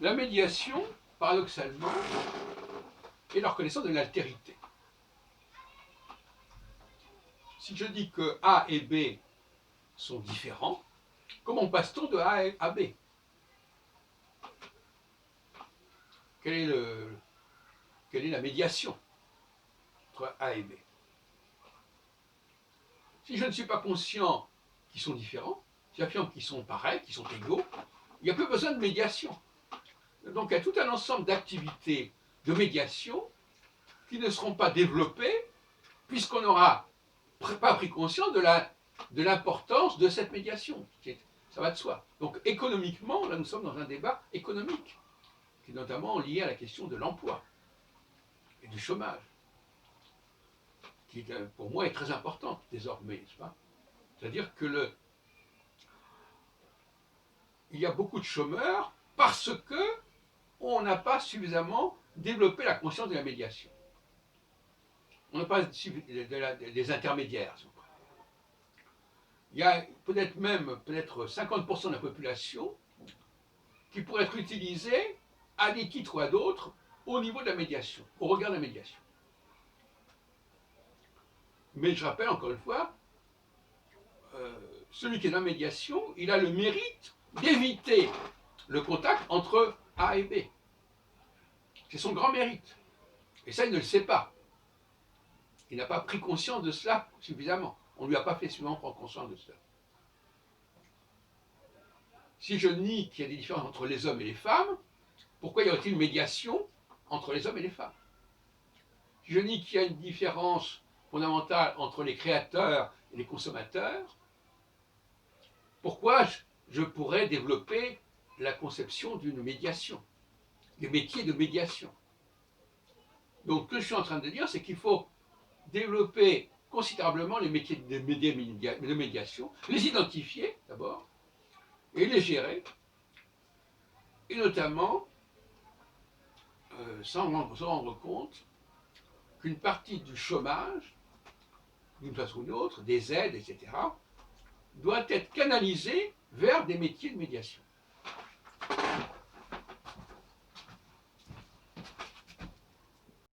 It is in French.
La médiation, paradoxalement, est la reconnaissance de l'altérité. Si je dis que A et B sont différents, comment passe-t-on de A à B? Quelle est la médiation entre A et B? Si je ne suis pas conscient qu'ils sont différents, si j'affirme qu'ils sont pareils, qu'ils sont égaux, il n'y a plus besoin de médiation. Donc il y a tout un ensemble d'activités de médiation qui ne seront pas développées puisqu'on n'aura pas pris conscience de l'importance de cette médiation. Ça va de soi. Donc économiquement, là nous sommes dans un débat économique, qui est notamment lié à la question de l'emploi et du chômage, qui pour moi est très importante désormais, n'est-ce pas? C'est-à-dire que il y a beaucoup de chômeurs parce que on n'a pas suffisamment développé la conscience de la médiation. On n'a pas des intermédiaires. Si on préfère. Il y a peut-être 50% de la population qui pourrait être utilisée à des titres ou à d'autres au niveau de la médiation, au regard de la médiation. Mais je rappelle encore une fois, celui qui est dans la médiation, il a le mérite d'éviter le contact entre A et B. C'est son grand mérite. Et ça, il ne le sait pas. Il n'a pas pris conscience de cela suffisamment. On ne lui a pas fait suffisamment prendre conscience de cela. Si je nie qu'il y a des différences entre les hommes et les femmes, pourquoi y aurait-il une médiation entre les hommes et les femmes? Si je nie qu'il y a une différence fondamentale entre les créateurs et les consommateurs, pourquoi je pourrais développer la conception d'une médiation, des métiers de médiation? Donc, ce que je suis en train de dire, c'est qu'il faut développer considérablement les métiers de médiation, les identifier d'abord, et les gérer, et notamment se rendre compte qu'une partie du chômage, d'une façon ou d'une autre, des aides, etc., doit être canalisée vers des métiers de médiation.